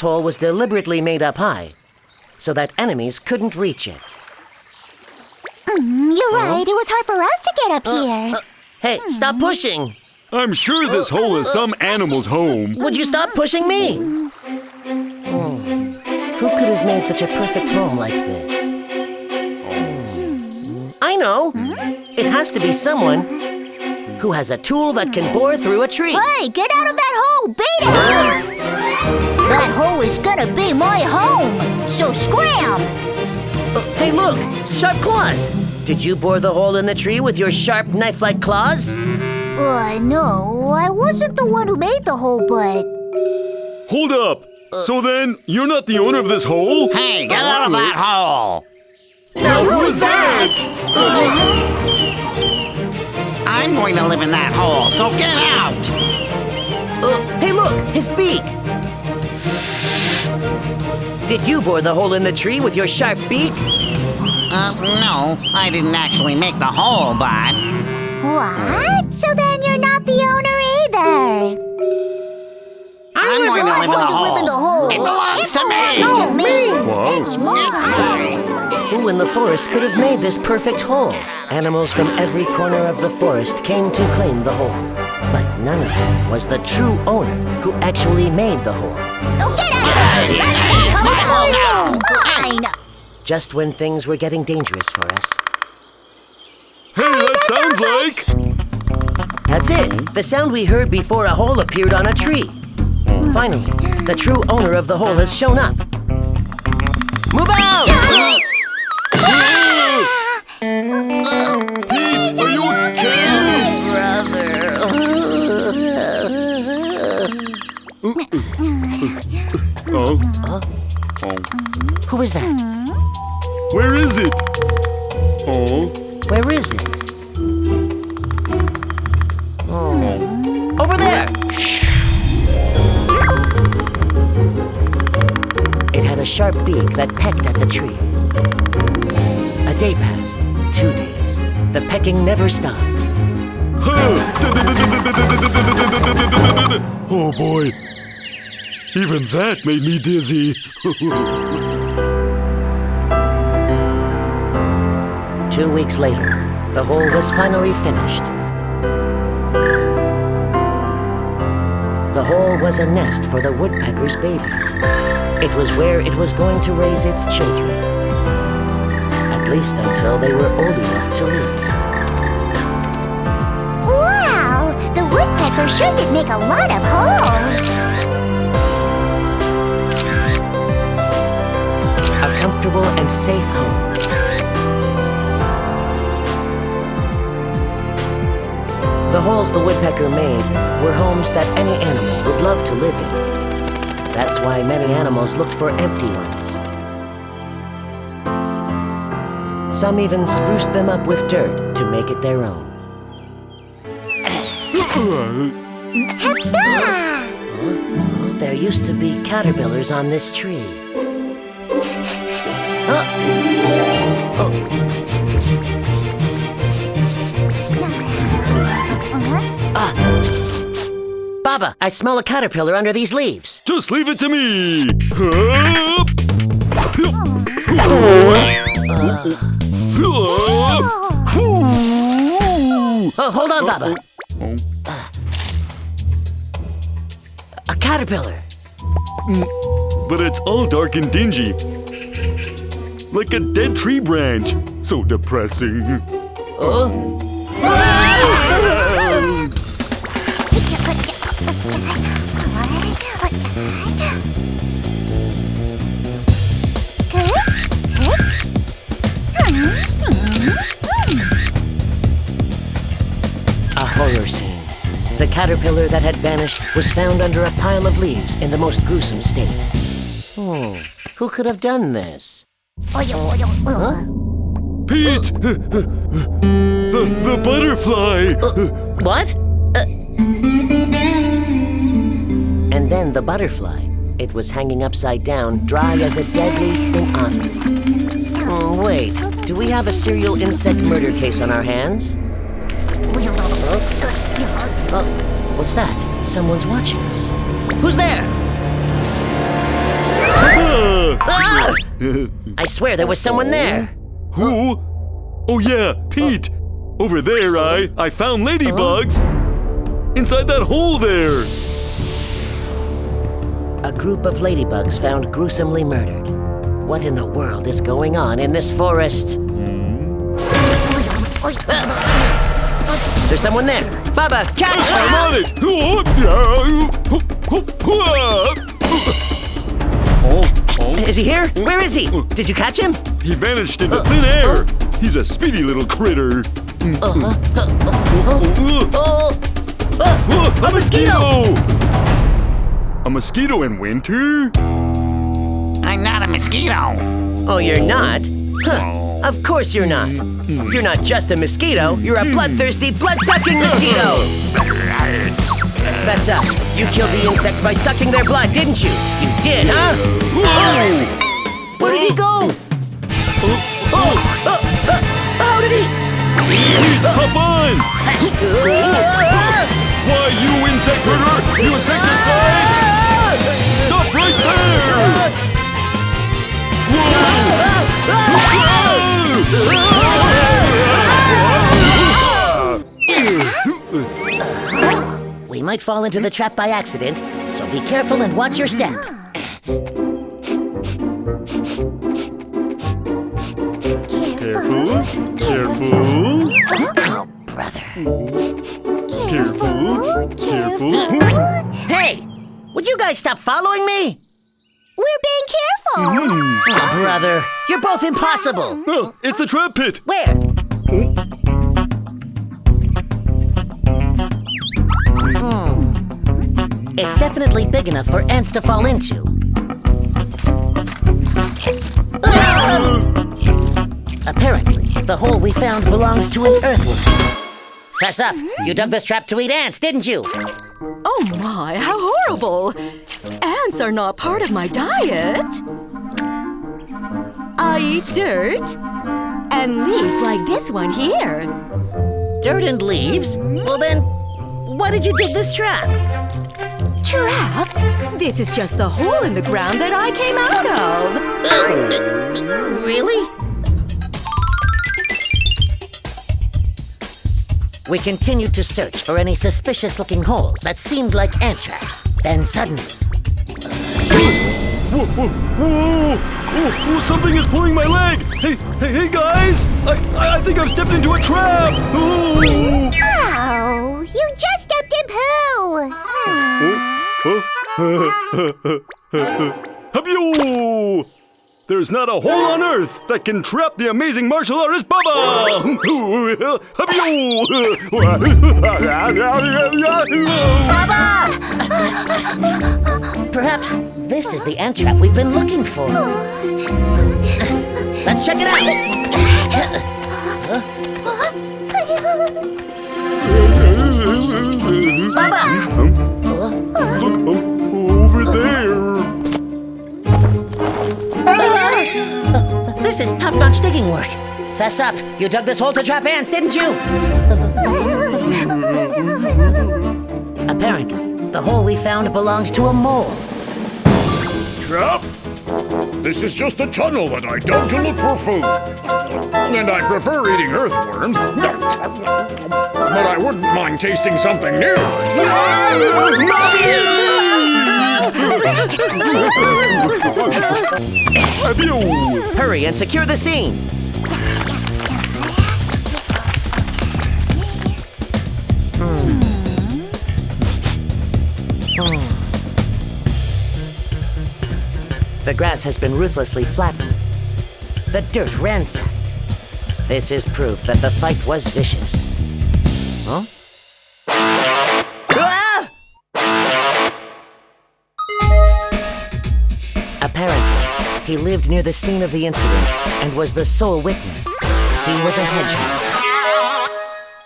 hole was deliberately made up high, so that enemies couldn't reach it. You're right, it was hard for us to get up here. Hey, stop pushing! I'm sure this hole is some animal's home. Would you stop pushing me? Who could have made such a perfect home like this? I know! It has to be someone who has a tool that can bore through a tree. Hey, get out of that hole! Beat it! That hole is gonna be my home, so scram! Hey, look! Sharp claws! Did you bore the hole in the tree with your sharp knife-like claws? No, I wasn't the one who made the hole, but... Hold up! So then, you're not the owner of this hole? Hey, get out of that hole! Now who's that? I'm going to live in that hole, so get out! Hey, look! His beak! Did you bore the hole in the tree with your sharp beak? No, I didn't actually make the hole, but... What? So then you're not the owner either. I'm going to live in the hole. It belongs to me! To me! Wow. Who in the forest could have made this perfect hole? Animals from every corner of the forest came to claim the hole. But none of them was the true owner who actually made the hole. Oh, get out of here! My hole now! It's mine! Just when things were getting dangerous for us. Hey, that sounds like... That's it! The sound we heard before a hole appeared on a tree. Finally, the true owner of the hole has shown up. Move out! Pete, are you okay? Who is that? Where is it? Oh. Where is it? Over there! It had a sharp beak that pecked at the tree. A day passed, 2 days. The pecking never stopped. Oh boy. Even that made me dizzy. 2 weeks later, the hole was finally finished. The hole was a nest for the woodpecker's babies. It was where it was going to raise its children. At least until they were old enough to leave. Wow! The woodpecker sure did make a lot of holes. A comfortable and safe home. The holes the woodpecker made were homes that any animal would love to live in. That's why many animals looked for empty ones. Some even spruced them up with dirt to make it their own. There used to be caterpillars on this tree. Baba, I smell a caterpillar under these leaves. Just leave it to me. Oh, hold on, Baba. A caterpillar. But it's all dark and dingy. Like a dead tree branch. So depressing. A horror scene. The caterpillar that had vanished was found under a pile of leaves in the most gruesome state. Who could have done this? Pete! The butterfly! What? And then the butterfly. It was hanging upside down, dry as a dead leaf in autumn. Wait, do we have a serial insect murder case on our hands? What's that? Someone's watching us. Who's there? I swear there was someone there. Who? Oh yeah, Pete. Over there, I found ladybugs. Inside that hole there. A group of ladybugs found gruesomely murdered. What in the world is going on in this forest? There's someone there. Baba, catch I'm him! on it. Is he here? Where is he? Did you catch him? He vanished into thin air. He's a speedy little critter. A mosquito! A mosquito in winter? I'm not a mosquito. Oh, you're not? Huh. Of course you're not. You're not just a mosquito. You're a bloodthirsty, blood-sucking mosquito! Fess up. You killed the insects by sucking their blood, didn't you? You did, huh? Where did he go? How did he? Pete, hop on! Why, you insect murderer! You insecticide! Stop right there! We might fall into the trap by accident, so be careful and watch your step. Careful, careful, Oh, brother. careful. Hey! Would you guys stop following me? We're being careful. Oh, brother, you're both impossible. Oh, it's the trap pit. Where? It's definitely big enough for ants to fall into. Apparently, the hole we found belonged to an earthworm. Fess up, you dug this trap to eat ants, didn't you? Oh my, how horrible! Ants are not part of my diet. I eat dirt and leaves like this one here. Dirt and leaves? Well then, why did you dig this trap? Trap? This is just the hole in the ground that I came out of. Really? We continued to search for any suspicious-looking holes that seemed like ant traps. Then suddenly... Whoa, whoa, whoa! Oh, something is pulling my leg! Hey, guys! I think I've stepped into a trap! Oh! Oh, you just stepped in poo. Habyo! There's not a hole on earth that can trap the amazing martial artist Baba! Perhaps this is the ant trap we've been looking for. Let's check it out! Baba! Look over there! This is top-notch digging work. Fess up, you dug this hole to trap ants, didn't you? Apparently, the hole we found belonged to a mole. Trap? This is just a tunnel that I dug to look for food. And I prefer eating earthworms. But I wouldn't mind tasting something new. Hurry and secure the scene. The grass has been ruthlessly flattened. The dirt ransacked. This is proof that the fight was vicious. Huh? Ah! Apparently, he lived near the scene of the incident and was the sole witness. He was a hedgehog.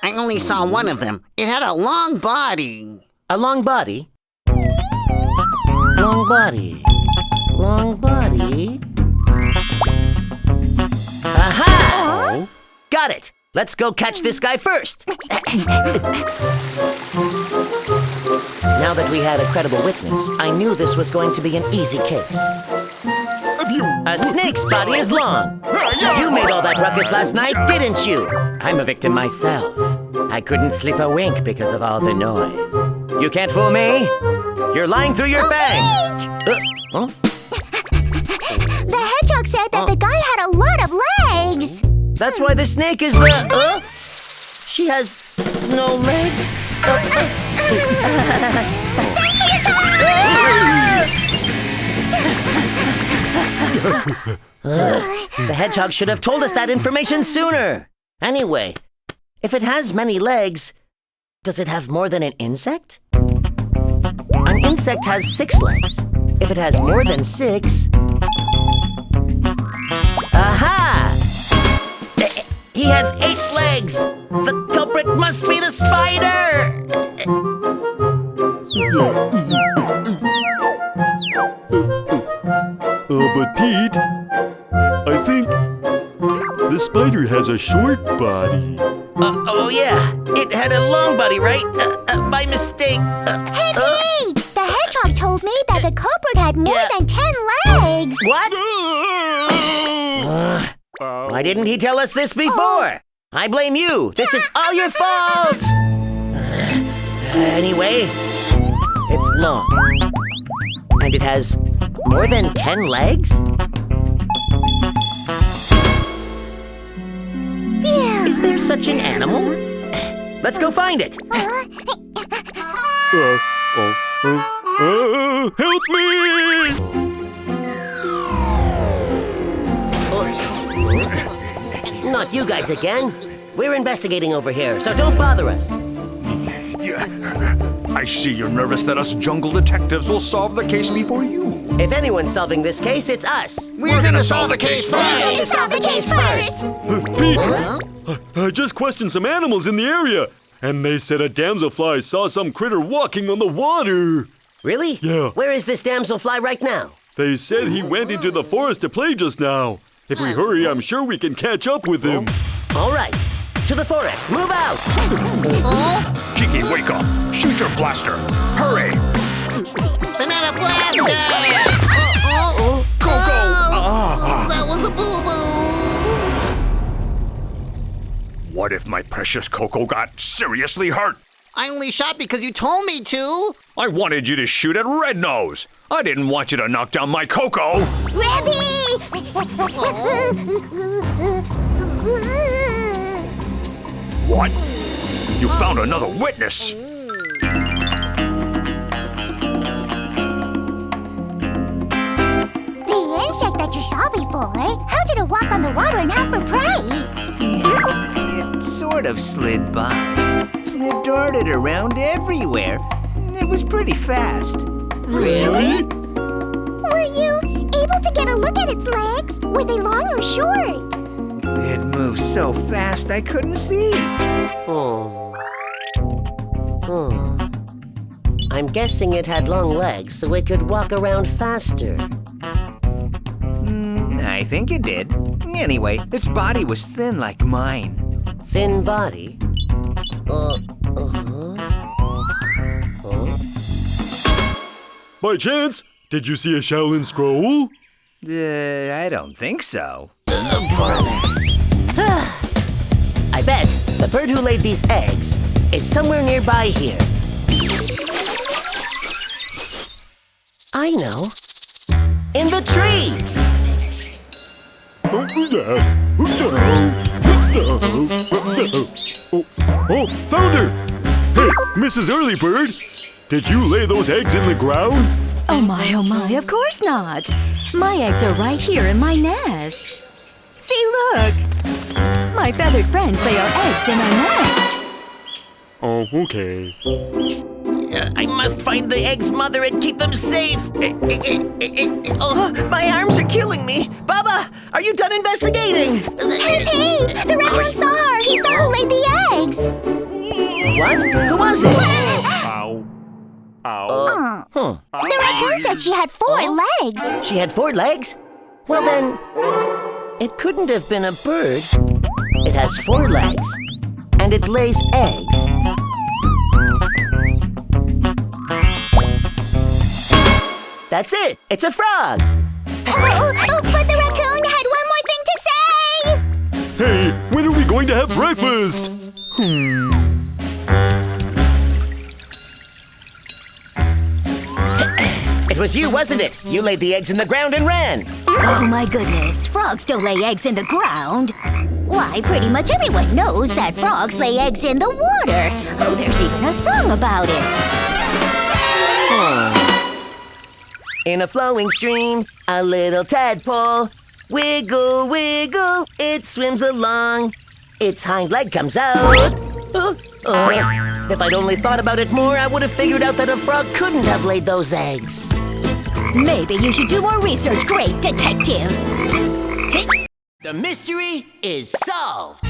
I only saw one of them. It had a long body. A long body? Long body. Long body. Aha! Got it! Let's go catch this guy first! Now that we had a credible witness, I knew this was going to be an easy case. A snake's body is long. You made all that ruckus last night, didn't you? I'm a victim myself. I couldn't sleep a wink because of all the noise. You can't fool me. You're lying through your fangs. Huh? The hedgehog said that the guy had a lot of legs. That's why the snake is the... She has no legs. Thanks for your time! The hedgehog should have told us that information sooner. Anyway, if it has many legs, does it have more than an insect? An insect has 6 legs. If it has more than 6... Aha! He has 8 legs! The culprit must be the spider! But Pete, I think the spider has a short body. Oh yeah, it had a long body, right? By mistake. Hey, Pete! The hedgehog told me that the culprit had more than 10 legs. What? Why didn't he tell us this before? I blame you. This is all your fault. Anyway, it's long. And it has more than 10 legs? Is there such an animal? Let's go find it. Help me! Not you guys again. We're investigating over here, so don't bother us. I see you're nervous that us jungle detectives will solve the case before you. If anyone's solving this case, it's us. We're gonna solve the case We're first. going to solve the case first. Pete, I just questioned some animals in the area, and they said a damselfly saw some critter walking on the water. Really? Yeah. Where is this damselfly right now? They said he went into the forest to play just now. If we hurry, I'm sure we can catch up with him. All right. To the forest. Move out. Kiki, wake up. Shoot your blaster. Hurry. Banana blaster! Coco! That was a boo-boo! What if my precious Coco got seriously hurt? I only shot because you told me to. I wanted you to shoot at Red Nose. I didn't want you to knock down my Coco. Rebby! What? You found another witness. The insect that you saw before, how did it walk on the water and hunt for prey? It sort of slid by. It darted around everywhere. It was pretty fast. Really? Were you able to get a look at its legs? Were they long or short? It moved so fast I couldn't see. I'm guessing it had long legs so it could walk around faster. I think it did. Anyway, its body was thin like mine. Thin body? By chance, did you see a Shaolin scroll? I don't think so. I bet the bird who laid these eggs is somewhere nearby here. I know. In the tree! Oh, found her! Hey, Mrs. Earlybird, did you lay those eggs in the ground? Oh my, of course not. My eggs are right here in my nest. See, look. My feathered friends lay our eggs in our nests. Oh, okay. I must find the egg's mother and keep them safe. Oh, my arms are killing me. Baba, are you done investigating? Hey, Pete! The raccoon saw her! He saw who laid the eggs! What? Who was it? The raccoon said she had 4 legs. She had 4 legs? Well then, it couldn't have been a bird. It has 4 legs, and it lays eggs. That's it! It's a frog! Oh, going to have breakfast. It was you, wasn't it? You laid the eggs in the ground and ran. Oh my goodness, frogs don't lay eggs in the ground. Why, pretty much everyone knows that frogs lay eggs in the water. Oh, there's even a song about it. In a flowing stream, a little tadpole. Wiggle, wiggle, it swims along. Its hind leg comes out. If I'd only thought about it more, I would have figured out that a frog couldn't have laid those eggs. Maybe you should do more research, great detective. The mystery is solved.